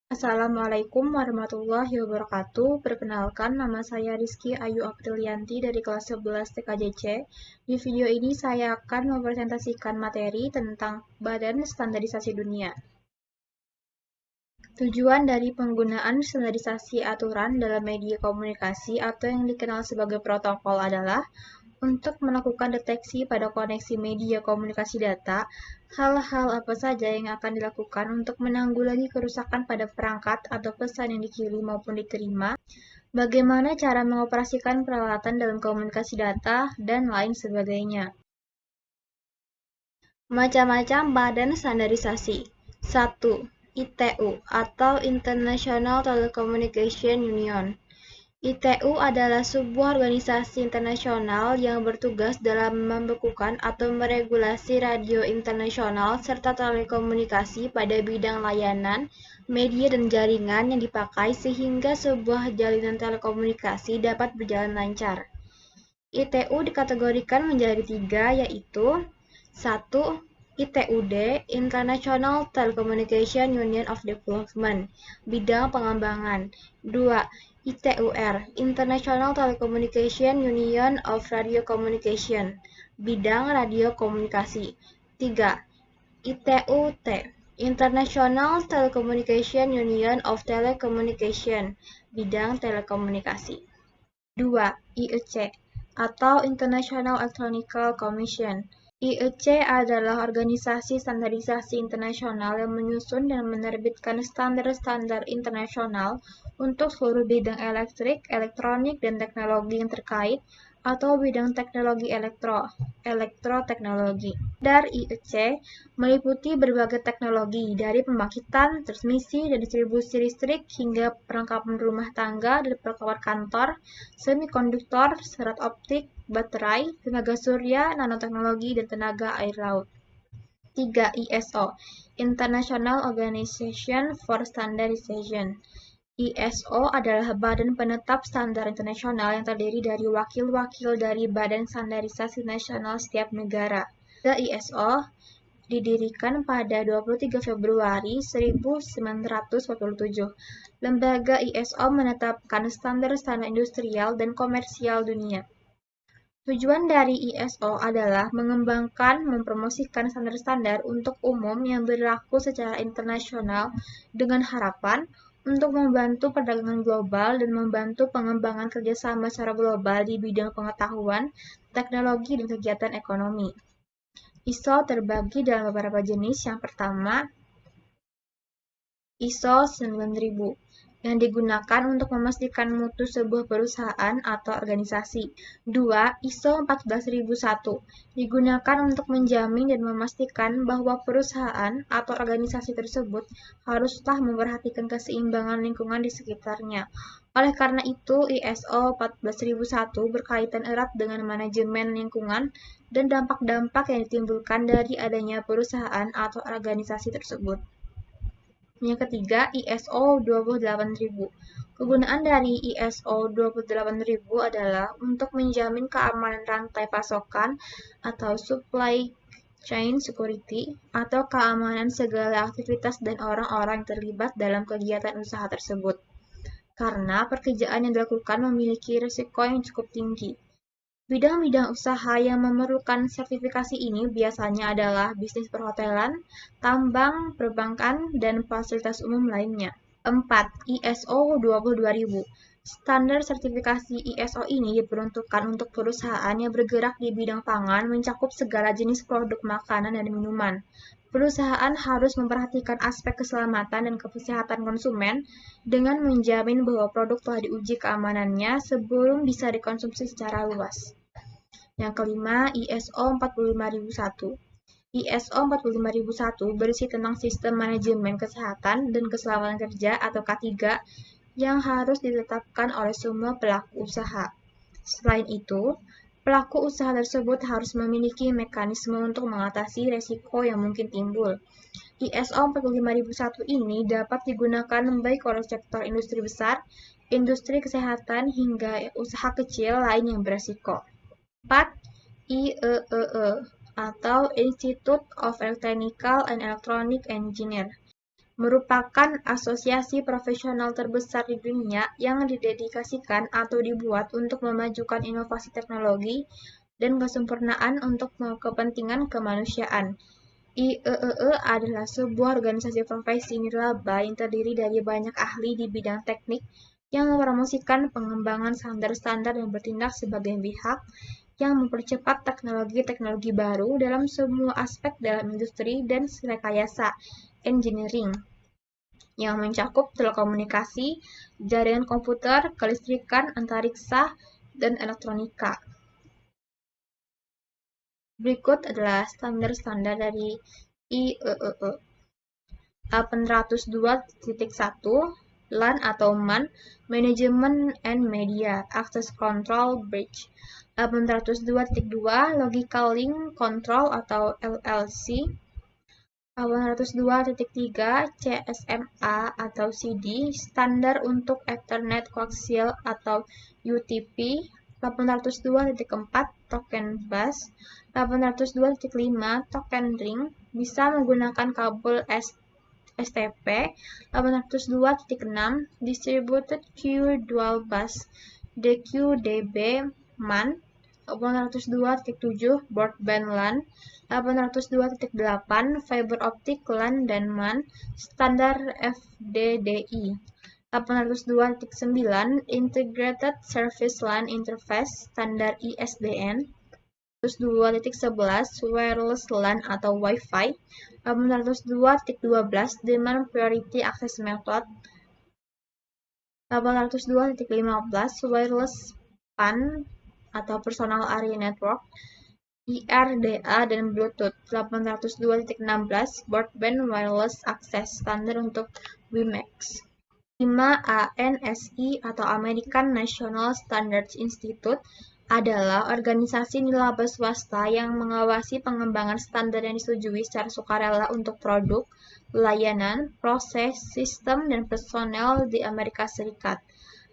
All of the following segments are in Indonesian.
Assalamualaikum warahmatullahi wabarakatuh. Perkenalkan, nama saya Rizky Ayu Aprilianti dari kelas 11 TKJC. Di video ini saya akan mempresentasikan materi tentang Badan Standarisasi Dunia. Tujuan dari penggunaan standarisasi aturan dalam media komunikasi atau yang dikenal sebagai protokol adalah untuk melakukan deteksi pada koneksi media komunikasi data, hal-hal apa saja yang akan dilakukan untuk menanggulangi kerusakan pada perangkat atau pesan yang dikirim maupun diterima, bagaimana cara mengoperasikan peralatan dalam komunikasi data, dan lain sebagainya. Macam-macam badan standarisasi. 1. ITU atau International Telecommunication Union. ITU adalah sebuah organisasi internasional yang bertugas dalam membekukan atau meregulasi radio internasional serta telekomunikasi pada bidang layanan, media dan jaringan yang dipakai sehingga sebuah jalinan telekomunikasi dapat berjalan lancar. ITU dikategorikan menjadi 3, yaitu 1. ITUD, International Telecommunication Union of Development, bidang pengembangan. 2. ITUR, International Telecommunication Union of Radio Communication, bidang radio komunikasi. 3. ITUT, International Telecommunication Union of Telecommunication, bidang telekomunikasi. 2. IEC, atau International Electronical Commission. IEC adalah organisasi standarisasi internasional yang menyusun dan menerbitkan standar-standar internasional untuk seluruh bidang elektrik, elektronik, dan teknologi yang terkait, atau bidang teknologi elektroteknologi. Standar IEC meliputi berbagai teknologi, dari pembangkitan, transmisi, dan distribusi listrik, hingga perlengkapan rumah tangga dan perlengkapan kantor, semikonduktor, serat optik, baterai, tenaga surya, nanoteknologi, dan tenaga air laut. 3. ISO, International Organization for Standardization. ISO adalah badan penetap standar internasional yang terdiri dari wakil-wakil dari badan standarisasi nasional setiap negara. ISO didirikan pada 23 Februari 1947. Lembaga ISO menetapkan standar-standar industrial dan komersial dunia. Tujuan dari ISO adalah mengembangkan, mempromosikan standar-standar untuk umum yang berlaku secara internasional dengan harapan untuk membantu perdagangan global dan membantu pengembangan kerjasama secara global di bidang pengetahuan, teknologi, dan kegiatan ekonomi. ISO terbagi dalam beberapa jenis. Yang pertama, ISO 9000 yang digunakan untuk memastikan mutu sebuah perusahaan atau organisasi. 2. ISO 14001 digunakan untuk menjamin dan memastikan bahwa perusahaan atau organisasi tersebut haruslah memperhatikan keseimbangan lingkungan di sekitarnya. Oleh karena itu, ISO 14001 berkaitan erat dengan manajemen lingkungan dan dampak-dampak yang ditimbulkan dari adanya perusahaan atau organisasi tersebut. Yang ketiga, ISO 28000. Kegunaan dari ISO 28000 adalah untuk menjamin keamanan rantai pasokan atau supply chain security atau keamanan segala aktivitas dan orang-orang yang terlibat dalam kegiatan usaha tersebut. Karena pekerjaan yang dilakukan memiliki risiko yang cukup tinggi. Bidang-bidang usaha yang memerlukan sertifikasi ini biasanya adalah bisnis perhotelan, tambang, perbankan, dan fasilitas umum lainnya. 4. ISO 22000. Standar sertifikasi ISO ini diperuntukkan untuk perusahaan yang bergerak di bidang pangan mencakup segala jenis produk makanan dan minuman. Perusahaan harus memperhatikan aspek keselamatan dan kesehatan konsumen dengan menjamin bahwa produk telah diuji keamanannya sebelum bisa dikonsumsi secara luas. Yang kelima, ISO 45001. ISO 45001 berisi tentang sistem manajemen kesehatan dan keselamatan kerja atau K3 yang harus ditetapkan oleh semua pelaku usaha. Selain itu, pelaku usaha tersebut harus memiliki mekanisme untuk mengatasi resiko yang mungkin timbul. ISO 45001 ini dapat digunakan baik oleh sektor industri besar, industri kesehatan, hingga usaha kecil lain yang beresiko. 4. IEEE atau Institute of Technical and Electronic Engineer. merupakan asosiasi profesional terbesar di dunia yang didedikasikan atau dibuat untuk memajukan inovasi teknologi dan kesempurnaan untuk kepentingan kemanusiaan. IEEE adalah sebuah organisasi profesi nirlaba yang terdiri dari banyak ahli di bidang teknik yang mempromosikan pengembangan standar-standar dan bertindak sebagai pihak yang mempercepat teknologi-teknologi baru dalam semua aspek dalam industri dan rekayasa engineering yang mencakup telekomunikasi, jaringan komputer, kelistrikan, antariksa, dan elektronika. Berikut adalah standar-standar dari IEEE. 802.1 LAN atau MAN, Management and Media Access Control Bridge. 802.2 Logical Link Control atau LLC. 802.3 CSMA atau CD, standar untuk Ethernet Coaxial atau UTP. 802.4 Token Bus. 802.5 Token Ring, bisa menggunakan kabel STP. 802.6 Distributed Queue Dual Bus DQDB MAN. 802.7 Broadband LAN. 802.8 Fiber Optic LAN dan MAN, standar FDDI. 802.9 Integrated Service LAN Interface, standar ISDN. 802.11 Wireless LAN atau Wi-Fi. 802.12 Demand Priority Access Method. 802.15 Wireless PAN atau Personal Area Network, IRDA dan Bluetooth. 802.16 Broadband Wireless Access, standar untuk WiMAX. 5 ANSI atau American National Standards Institute adalah organisasi nirlaba swasta yang mengawasi pengembangan standar yang disetujui secara sukarela untuk produk, layanan, proses, sistem, dan personel di Amerika Serikat.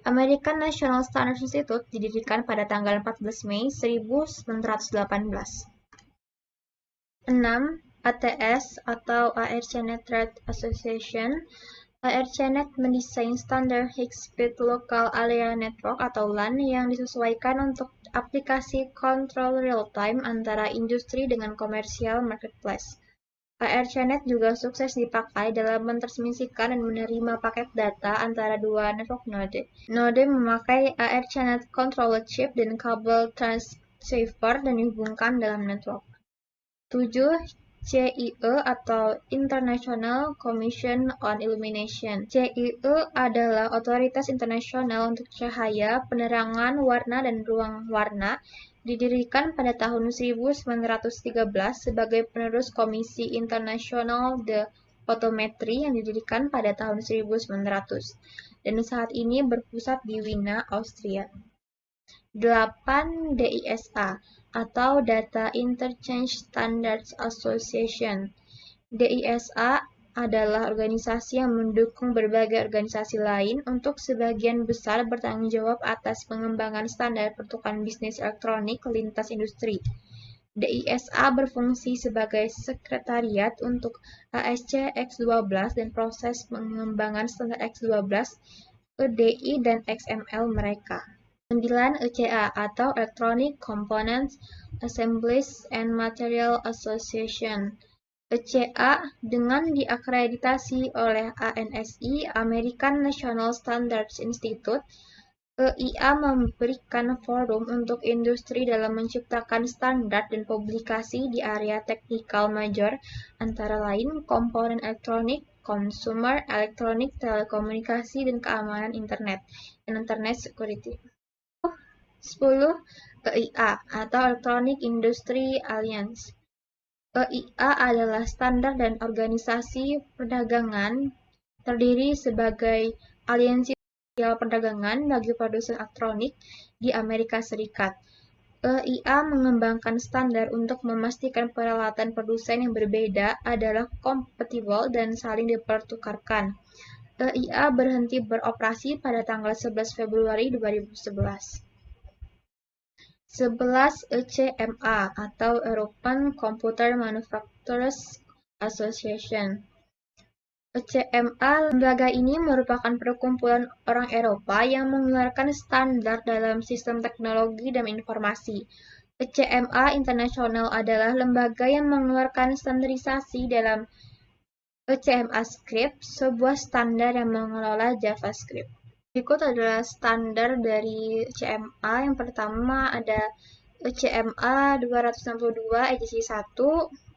American National Standards Institute didirikan pada tanggal 14 Mei 1918. 6. ATS atau AirCnet Trade Association. AirCnet mendesain standar High-Speed Local Area Network atau LAN yang disesuaikan untuk aplikasi kontrol real-time antara industri dengan komersial marketplace. AirCnet juga sukses dipakai dalam mentransmisikan dan menerima paket data antara dua network node. Node memakai AirCnet controller chip dan kabel transceiver dan dihubungkan dalam network. 7. CIE atau International Commission on Illumination. CIE adalah otoritas internasional untuk cahaya, penerangan, warna, dan ruang warna. Didirikan pada tahun 1913 sebagai penerus Komisi Internasional de Photometry yang didirikan pada tahun 1900 dan saat ini berpusat di Wina, Austria. 8. DISA atau Data Interchange Standards Association. DISA adalah organisasi yang mendukung berbagai organisasi lain untuk sebagian besar bertanggung jawab atas pengembangan standar pertukaran bisnis elektronik lintas industri. DISA berfungsi sebagai sekretariat untuk ASC X12 dan proses pengembangan standar X12, EDI, dan XML mereka. 9. ECA atau Electronic Components Assemblies and Material Association. ECA dengan diakreditasi oleh ANSI, American National Standards Institute. EIA memberikan forum untuk industri dalam menciptakan standar dan publikasi di area teknikal major, antara lain komponen elektronik, consumer elektronik, telekomunikasi, dan keamanan internet, dan internet security. 10. EIA atau Electronic Industry Alliance. EIA adalah standar dan organisasi perdagangan terdiri sebagai aliansi perdagangan bagi produsen elektronik di Amerika Serikat. EIA mengembangkan standar untuk memastikan peralatan produsen yang berbeda adalah kompatibel dan saling dipertukarkan. EIA berhenti beroperasi pada tanggal 11 Februari 2011. 11. ECMA atau European Computer Manufacturers Association. ECMA, lembaga ini merupakan perkumpulan orang Eropa yang mengeluarkan standar dalam sistem teknologi dan informasi. ECMA International adalah lembaga yang mengeluarkan standarisasi dalam ECMA Script, sebuah standar yang mengelola JavaScript. Berikut adalah standar dari ECMA. Yang pertama ada ECMA 262 edisi 1,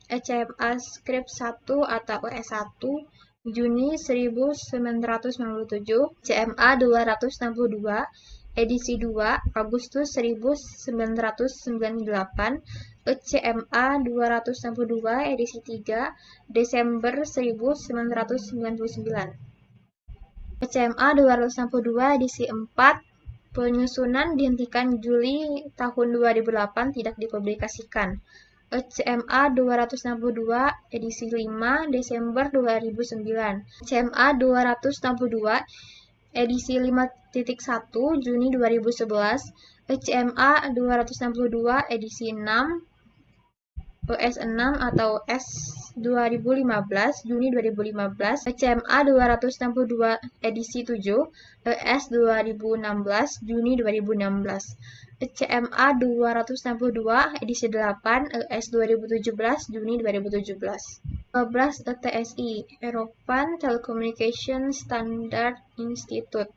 ECMA Script 1 atau ES1, Juni 1997, ECMA 262 edisi 2, Agustus 1998, ECMA 262 edisi 3, Desember 1999. ECMA 262 edisi 4, penyusunan dihentikan Juli tahun 2008, tidak dipublikasikan. ECMA 262 edisi 5, Desember 2009. ECMA 262 edisi 5.1, Juni 2011. ECMA 262 edisi 6, ES6 atau S2015, Juni 2015, ECMA 262 edisi 7, ES 2016, Juni 2016, ECMA 262 edisi 8, ES 2017, Juni 2017. 12 ETSI, European Telecommunication Standard Institute.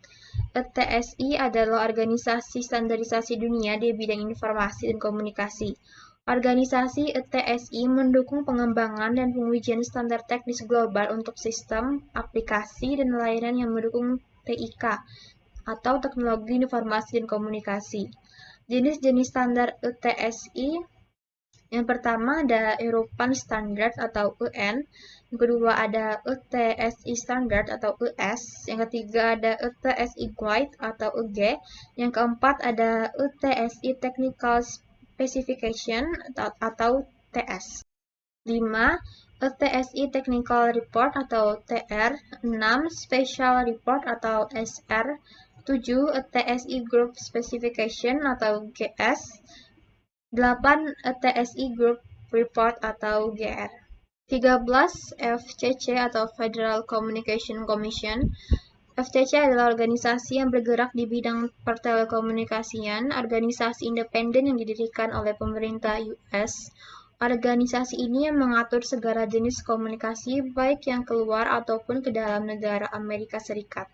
ETSI adalah organisasi standarisasi dunia di bidang informasi dan komunikasi. Organisasi ETSI mendukung pengembangan dan pengujian standar teknis global untuk sistem, aplikasi, dan layanan yang mendukung TIK atau Teknologi Informasi dan Komunikasi. Jenis-jenis standar ETSI, yang pertama ada European Standard atau EN, yang kedua ada ETSI Standard atau ES, yang ketiga ada ETSI Guide atau EG, yang keempat ada ETSI Technical Specification atau TS. 5. ETSI Technical Report atau TR. 6. Special Report atau SR. 7. ETSI Group Specification atau GS. 8. ETSI Group Report atau GR. 13. FCC atau Federal Communication Commission. FCC adalah organisasi yang bergerak di bidang pertelekomunikasian, organisasi independen yang didirikan oleh pemerintah US. Organisasi ini mengatur segala jenis komunikasi, baik yang keluar ataupun ke dalam negara Amerika Serikat.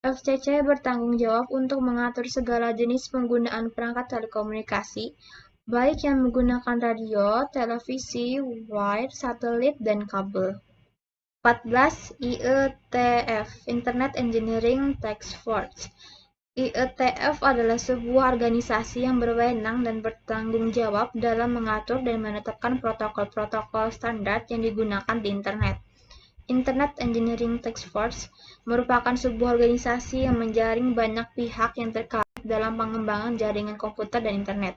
FCC bertanggung jawab untuk mengatur segala jenis penggunaan perangkat telekomunikasi, baik yang menggunakan radio, televisi, wire, satelit, dan kabel. 14. IETF, Internet Engineering Task Force. IETF adalah sebuah organisasi yang berwenang dan bertanggung jawab dalam mengatur dan menetapkan protokol-protokol standar yang digunakan di Internet. Internet Engineering Task Force merupakan sebuah organisasi yang menjaring banyak pihak yang terkait dalam pengembangan jaringan komputer dan Internet.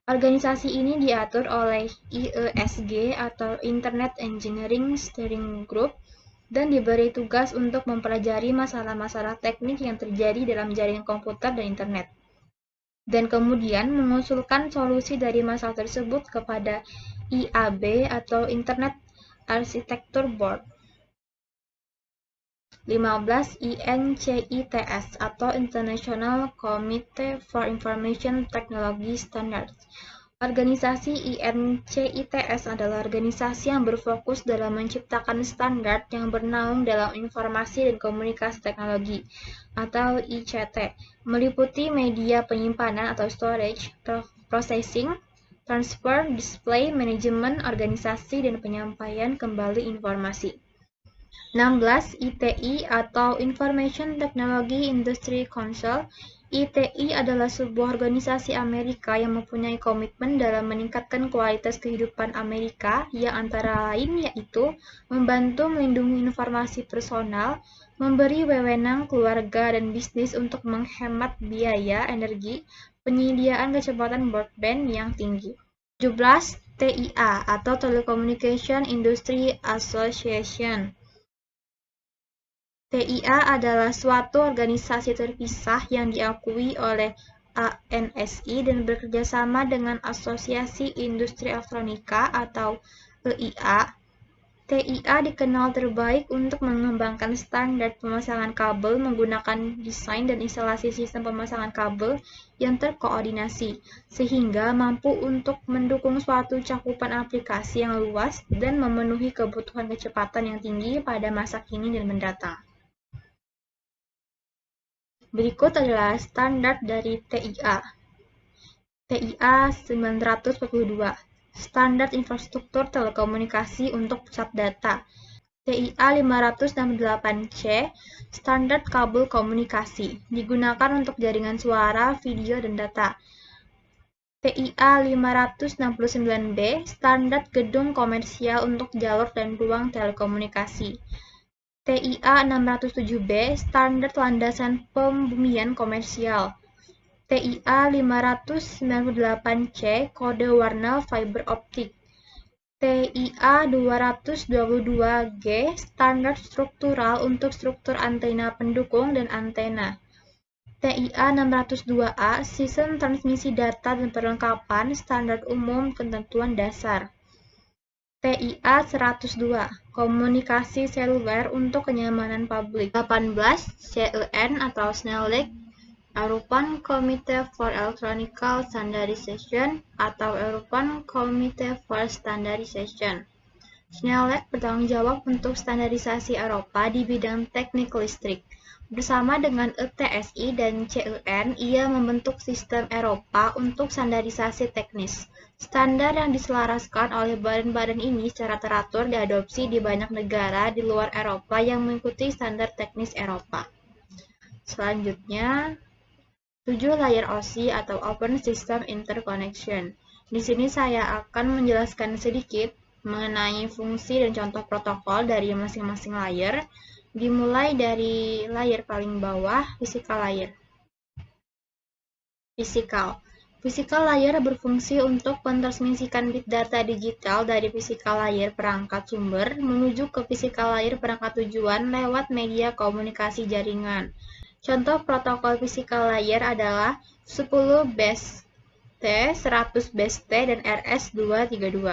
Organisasi ini diatur oleh IESG atau Internet Engineering Steering Group dan diberi tugas untuk mempelajari masalah-masalah teknik yang terjadi dalam jaringan komputer dan Internet, dan kemudian mengusulkan solusi dari masalah tersebut kepada IAB atau Internet Architecture Board. 15. INCITS atau International Committee for Information Technology Standards. Organisasi INCITS adalah organisasi yang berfokus dalam menciptakan standar yang bernaung dalam informasi dan komunikasi teknologi atau ICT, meliputi media penyimpanan atau storage, processing, transfer, display, manajemen, organisasi, dan penyampaian kembali informasi. 16. ITI atau Information Technology Industry Council. ITI adalah sebuah organisasi Amerika yang mempunyai komitmen dalam meningkatkan kualitas kehidupan Amerika, yang antara lain yaitu membantu melindungi informasi personal, memberi wewenang keluarga dan bisnis untuk menghemat biaya energi, penyediaan kecepatan broadband yang tinggi. 17. TIA atau Telecommunication Industry Association. TIA adalah suatu organisasi terpisah yang diakui oleh ANSI dan bekerja sama dengan Asosiasi Industri Elektronika atau EIA. TIA dikenal terbaik untuk mengembangkan standar pemasangan kabel menggunakan desain dan instalasi sistem pemasangan kabel yang terkoordinasi, sehingga mampu untuk mendukung suatu cakupan aplikasi yang luas dan memenuhi kebutuhan kecepatan yang tinggi pada masa kini dan mendatang. Berikut adalah standar dari TIA. TIA 942, Standar Infrastruktur Telekomunikasi untuk Pusat Data. TIA 568C, Standar Kabel Komunikasi, digunakan untuk jaringan suara, video, dan data. TIA 569B, Standar Gedung Komersial untuk jalur dan ruang telekomunikasi. TIA 607B, Standar Landasan Pembumian Komersial. TIA 598C, Kode Warna Fiber Optik. TIA 222G, Standar Struktural untuk struktur antena pendukung dan antena. TIA 602A, Sistem Transmisi Data dan Perlengkapan Standar Umum Ketentuan Dasar. TIA 102, Komunikasi Seluler untuk Kenyamanan Publik. 18, CEN atau SNELLIC, European Committee for Electronical Standardization atau European Committee for Standardization. SNELLIC bertanggung jawab untuk standarisasi Eropa di bidang teknik listrik. Bersama dengan ETSI dan CEN, ia membentuk sistem Eropa untuk standarisasi teknis. Standar yang diselaraskan oleh badan-badan ini secara teratur diadopsi di banyak negara di luar Eropa yang mengikuti standar teknis Eropa. Selanjutnya, 7 layer OSI atau Open System Interconnection. Di sini saya akan menjelaskan sedikit mengenai fungsi dan contoh protokol dari masing-masing layer, dimulai dari layer paling bawah, physical layer. Physical layer berfungsi untuk mentransmisikan bit data digital dari physical layer perangkat sumber menuju ke physical layer perangkat tujuan lewat media komunikasi jaringan. Contoh protokol physical layer adalah 10 BST, 100 BST, dan RS232.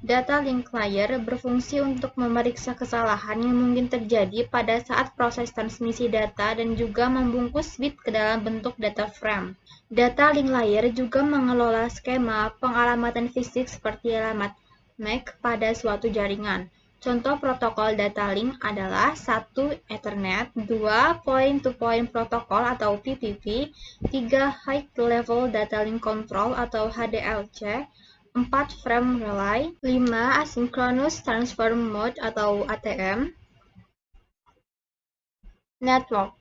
Data link layer berfungsi untuk memeriksa kesalahan yang mungkin terjadi pada saat proses transmisi data dan juga membungkus bit ke dalam bentuk data frame. Data link layer juga mengelola skema pengalamatan fisik seperti alamat MAC pada suatu jaringan. Contoh protokol data link adalah 1 Ethernet, 2 Point-to-Point Protocol atau PPP, 3 High Level Data Link Control atau HDLC, 4 Frame Relay, 5 Asynchronous Transfer Mode atau ATM. Network.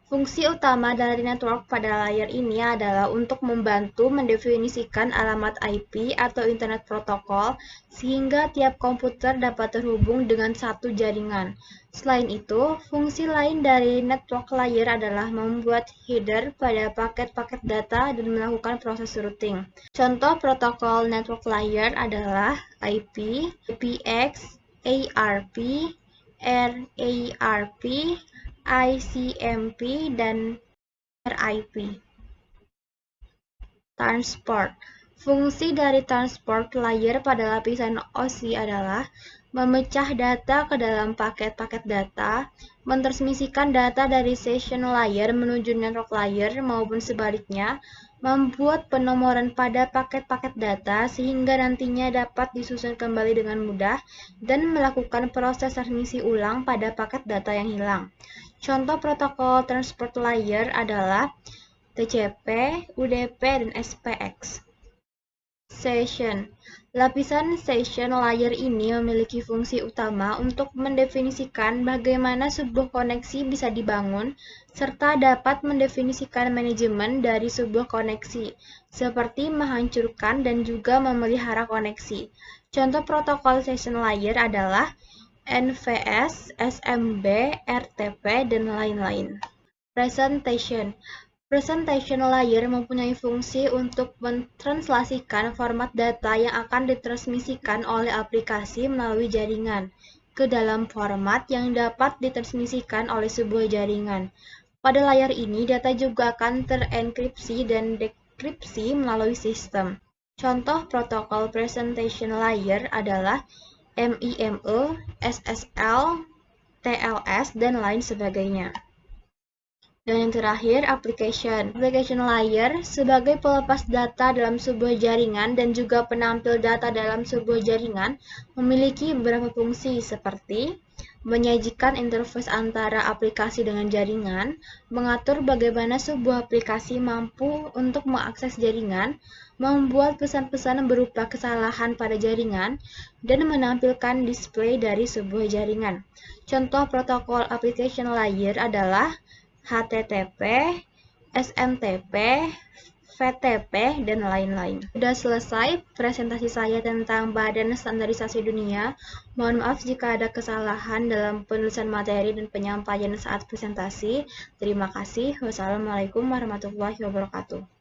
Fungsi utama dari network pada layer ini adalah untuk membantu mendefinisikan alamat IP atau Internet Protocol sehingga tiap komputer dapat terhubung dengan satu jaringan. Selain itu, fungsi lain dari network layer adalah membuat header pada paket-paket data dan melakukan proses routing. Contoh protokol network layer adalah IP, IPX, ARP, RARP, ICMP, dan RIP. Transport. Fungsi dari transport layer pada lapisan OSI adalah memecah data ke dalam paket-paket data, mentransmisikan data dari session layer menuju network layer maupun sebaliknya, membuat penomoran pada paket-paket data sehingga nantinya dapat disusun kembali dengan mudah, dan melakukan proses transmisi ulang pada paket data yang hilang. Contoh protokol transport layer adalah TCP, UDP, dan SPX. Session. Lapisan session layer ini memiliki fungsi utama untuk mendefinisikan bagaimana sebuah koneksi bisa dibangun, serta dapat mendefinisikan manajemen dari sebuah koneksi, seperti menghancurkan dan juga memelihara koneksi. Contoh protokol session layer adalah NVS, SMB, RTP, dan lain-lain. Presentation. Presentation layer mempunyai fungsi untuk mentranslasikan format data yang akan ditransmisikan oleh aplikasi melalui jaringan ke dalam format yang dapat ditransmisikan oleh sebuah jaringan. Pada layar ini, data juga akan terenkripsi dan dekripsi melalui sistem. Contoh protokol presentation layer adalah MIME, SSL, TLS, dan lain sebagainya. Dan yang terakhir, application. Application layer sebagai pelepas data dalam sebuah jaringan dan juga penampil data dalam sebuah jaringan memiliki beberapa fungsi seperti menyajikan interface antara aplikasi dengan jaringan, mengatur bagaimana sebuah aplikasi mampu untuk mengakses jaringan, membuat pesan-pesan berupa kesalahan pada jaringan, dan menampilkan display dari sebuah jaringan. Contoh protokol application layer adalah HTTP, SMTP, VTP, dan lain-lain. Sudah selesai presentasi saya tentang Badan Standarisasi Dunia. Mohon maaf jika ada kesalahan dalam penulisan materi dan penyampaian saat presentasi. Terima kasih. Wassalamualaikum warahmatullahi wabarakatuh.